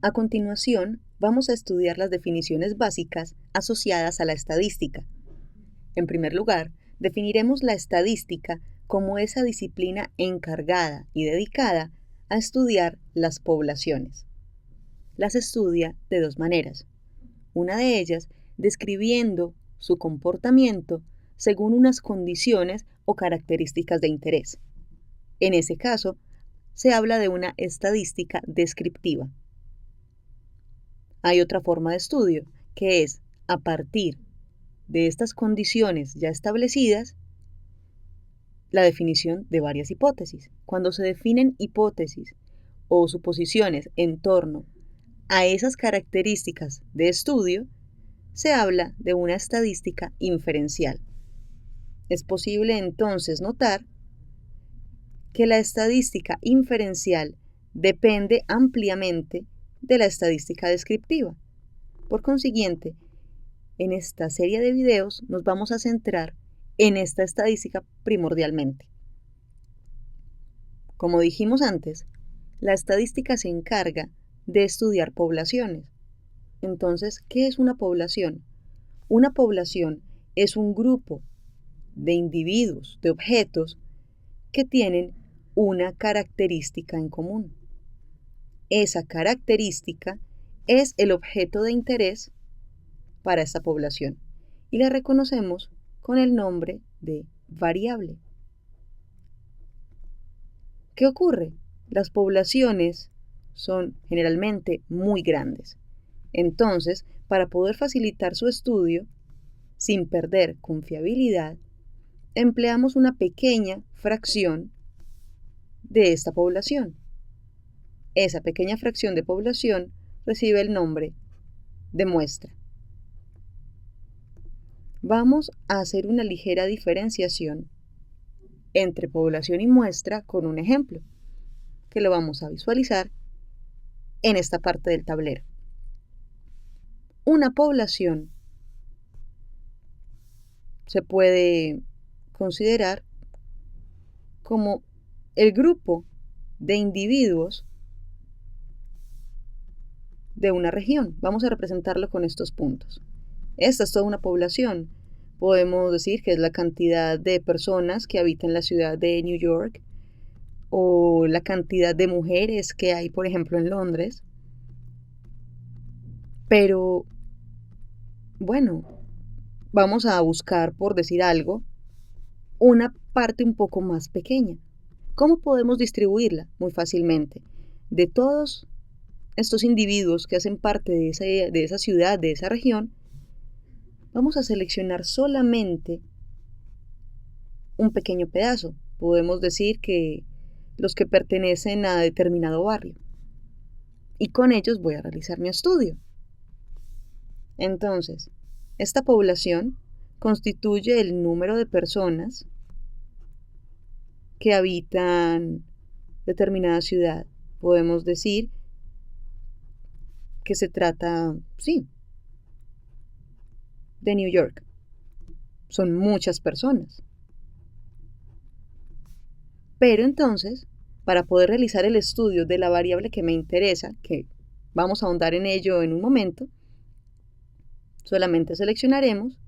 A continuación, vamos a estudiar las definiciones básicas asociadas a la estadística. En primer lugar, definiremos la estadística como esa disciplina encargada y dedicada a estudiar las poblaciones. Las estudia de dos maneras. Una de ellas, describiendo su comportamiento según unas condiciones o características de interés. En ese caso, se habla de una estadística descriptiva. Hay otra forma de estudio, que es, a partir de estas condiciones ya establecidas, la definición de varias hipótesis. Cuando se definen hipótesis o suposiciones en torno a esas características de estudio, se habla de una estadística inferencial. Es posible entonces notar que la estadística inferencial depende ampliamente de la estadística descriptiva. Por consiguiente, en esta serie de videos nos vamos a centrar en esta estadística primordialmente. Como dijimos antes, la estadística se encarga de estudiar poblaciones. Entonces, ¿qué es una población? Una población es un grupo de individuos, de objetos, que tienen una característica en común. Esa característica es el objeto de interés para esta población y la reconocemos con el nombre de variable. ¿Qué ocurre? Las poblaciones son generalmente muy grandes. Entonces, para poder facilitar su estudio, sin perder confiabilidad, empleamos una pequeña fracción de esta población. Esa pequeña fracción de población recibe el nombre de muestra. Vamos a hacer una ligera diferenciación entre población y muestra con un ejemplo, que lo vamos a visualizar en esta parte del tablero. Una población se puede considerar como el grupo de individuos de una región. Vamos a representarlo con estos puntos. Esta es toda una población. Podemos decir que es la cantidad de personas que habitan la ciudad de New York o la cantidad de mujeres que hay, por ejemplo, en Londres. Pero, bueno, vamos a buscar, por decir algo, una parte un poco más pequeña. ¿Cómo podemos distribuirla? Muy fácilmente. De todos estos individuos que hacen parte de esa ciudad, de esa región, vamos a seleccionar solamente un pequeño pedazo. Podemos decir que los que pertenecen a determinado barrio. Y con ellos voy a realizar mi estudio. Entonces, esta población constituye el número de personas que habitan determinada ciudad. Podemos decir que se trata, sí, de New York. Son muchas personas. Pero entonces, para poder realizar el estudio de la variable que me interesa, que vamos a ahondar en ello en un momento, solamente seleccionaremos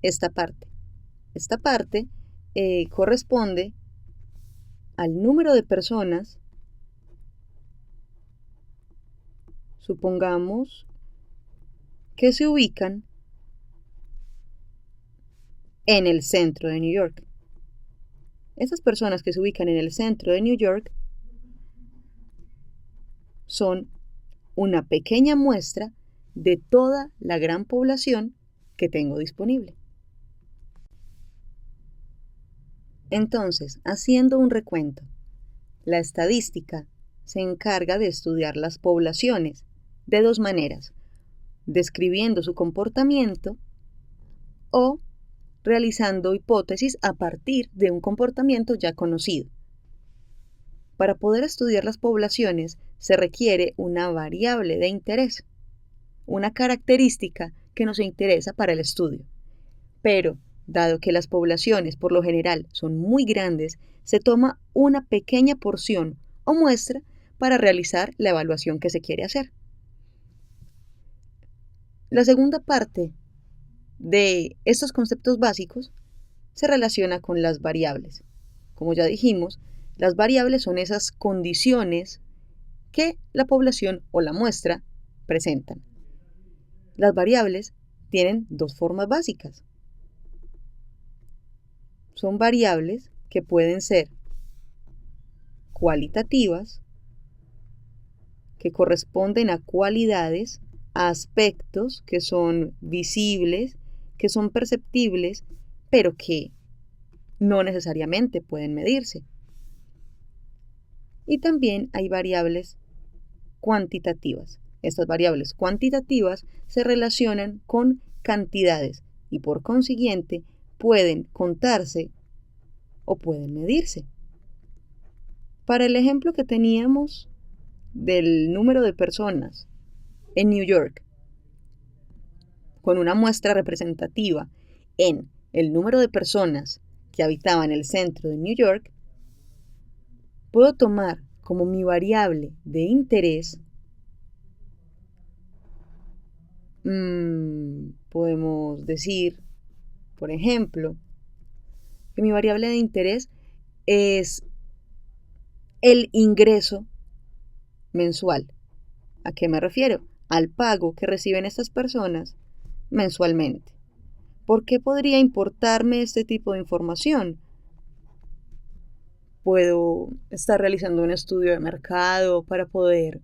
esta parte. Esta parte corresponde al número de personas, supongamos, que se ubican en el centro de New York. Esas personas que se ubican en el centro de New York son una pequeña muestra de toda la gran población que tengo disponible. Entonces, haciendo un recuento, la estadística se encarga de estudiar las poblaciones de dos maneras: describiendo su comportamiento o realizando hipótesis a partir de un comportamiento ya conocido. Para poder estudiar las poblaciones se requiere una variable de interés, una característica que nos interesa para el estudio. Pero, dado que las poblaciones por lo general son muy grandes, se toma una pequeña porción o muestra para realizar la evaluación que se quiere hacer. La segunda parte de estos conceptos básicos se relaciona con las variables. Como ya dijimos, las variables son esas condiciones que la población o la muestra presentan. Las variables tienen dos formas básicas. Son variables que pueden ser cualitativas, que corresponden a cualidades, a aspectos que son visibles, que son perceptibles, pero que no necesariamente pueden medirse. Y también hay variables cuantitativas. Estas variables cuantitativas se relacionan con cantidades y por consiguiente pueden contarse o pueden medirse. Para el ejemplo que teníamos del número de personas en New York, con una muestra representativa en el número de personas que habitaban el centro de New York, puedo tomar como mi variable de interés, podemos decir, por ejemplo, que mi variable de interés es el ingreso mensual. ¿A qué me refiero? Al pago que reciben estas personas mensualmente. ¿Por qué podría importarme este tipo de información? Puedo estar realizando un estudio de mercado para poder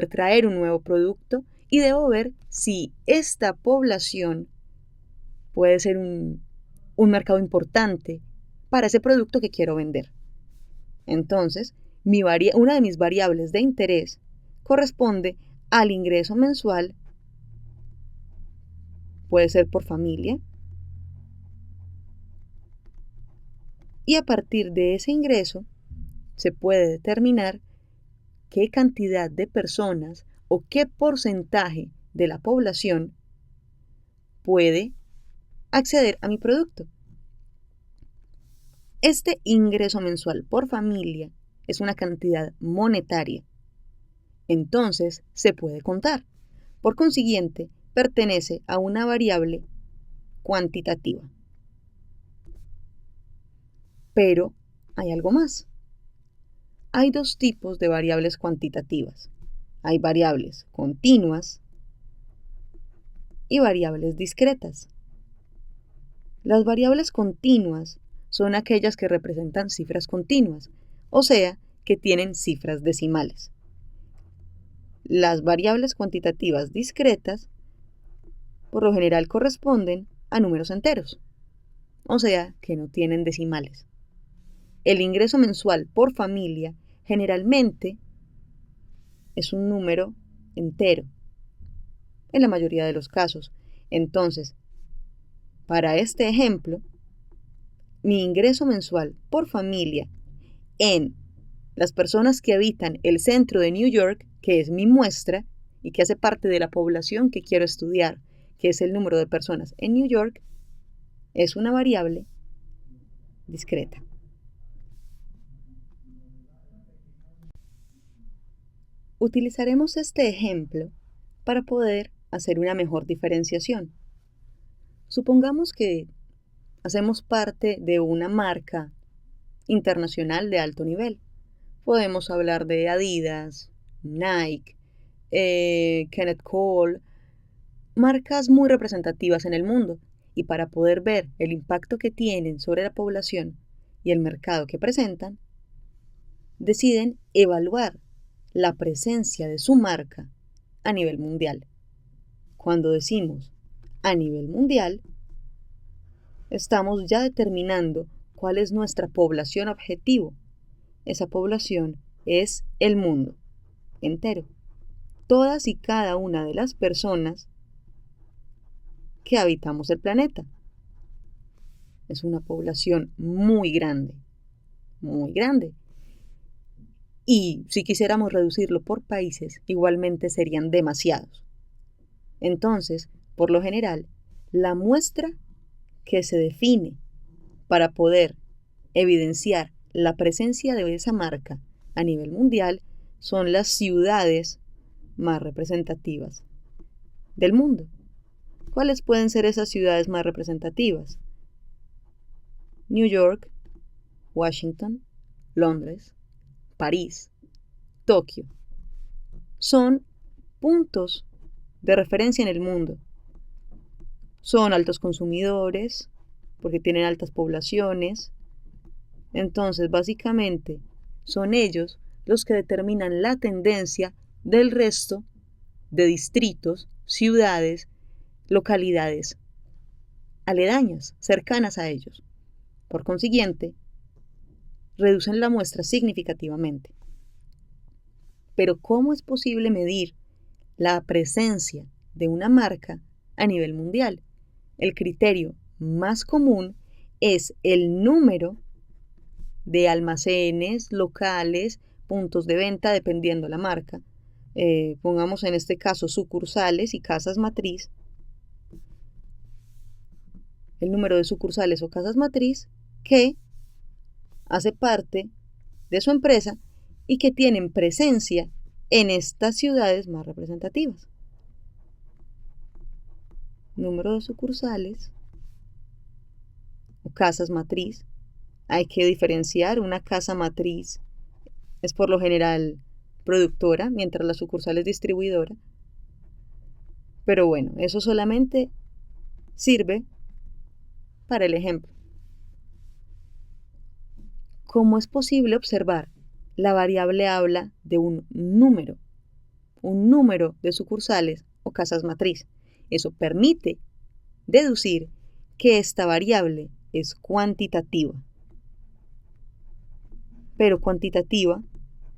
traer un nuevo producto y debo ver si esta población puede ser un mercado importante para ese producto que quiero vender. Entonces, una de mis variables de interés corresponde al ingreso mensual, puede ser por familia, y a partir de ese ingreso se puede determinar qué cantidad de personas o qué porcentaje de la población puede acceder a mi producto. Este ingreso mensual por familia es una cantidad monetaria, entonces se puede contar. Por consiguiente, pertenece a una variable cuantitativa. Pero hay algo más. Hay dos tipos de variables cuantitativas. Hay variables continuas y variables discretas. Las variables continuas son aquellas que representan cifras continuas, o sea, que tienen cifras decimales. Las variables cuantitativas discretas, por lo general, corresponden a números enteros, o sea, que no tienen decimales. El ingreso mensual por familia generalmente es un número entero, en la mayoría de los casos. Entonces, para este ejemplo, mi ingreso mensual por familia en las personas que habitan el centro de New York, que es mi muestra y que hace parte de la población que quiero estudiar, que es el número de personas en New York, es una variable discreta. Utilizaremos este ejemplo para poder hacer una mejor diferenciación. Supongamos que hacemos parte de una marca internacional de alto nivel. Podemos hablar de Adidas, Nike, Kenneth Cole, marcas muy representativas en el mundo, y para poder ver el impacto que tienen sobre la población y el mercado que presentan, deciden evaluar la presencia de su marca a nivel mundial. Cuando decimos a nivel mundial, estamos ya determinando cuál es nuestra población objetivo. Esa población es el mundo entero. Todas y cada una de las personas que habitamos el planeta. Es una población muy grande, muy grande. Y si quisiéramos reducirlo por países, igualmente serían demasiados. Entonces, por lo general, la muestra que se define para poder evidenciar la presencia de esa marca a nivel mundial son las ciudades más representativas. del mundo. ¿Cuáles pueden ser esas ciudades más representativas? New York, Washington, Londres, París, Tokio. Son puntos de referencia en el mundo. Son altos consumidores, porque tienen altas poblaciones. Entonces, básicamente, son ellos los que determinan la tendencia del resto de distritos, ciudades, localidades aledañas, cercanas a ellos. Por consiguiente, reducen la muestra significativamente. Pero ¿cómo es posible medir la presencia de una marca a nivel mundial? El criterio más común es el número de almacenes, locales, puntos de venta, dependiendo la marca. Pongamos en este caso sucursales y casas matriz. El número de sucursales o casas matriz que hace parte de su empresa y que tienen presencia en estas ciudades más representativas. Número de sucursales o casas matriz. Hay que diferenciar. Una casa matriz es por lo general productora, mientras la sucursal es distribuidora. Pero bueno, eso solamente sirve para el ejemplo. ¿Cómo es posible observar? La variable habla de un número de sucursales o casas matriz. Eso permite deducir que esta variable es cuantitativa. Pero cuantitativa,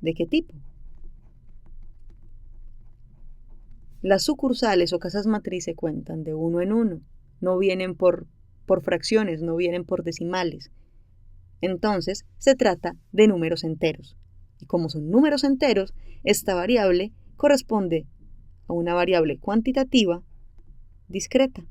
¿de qué tipo? Las sucursales o casas matriz se cuentan de uno en uno, no vienen por fracciones, no vienen por decimales. Entonces, se trata de números enteros. Y como son números enteros, esta variable corresponde a una variable cuantitativa discreta.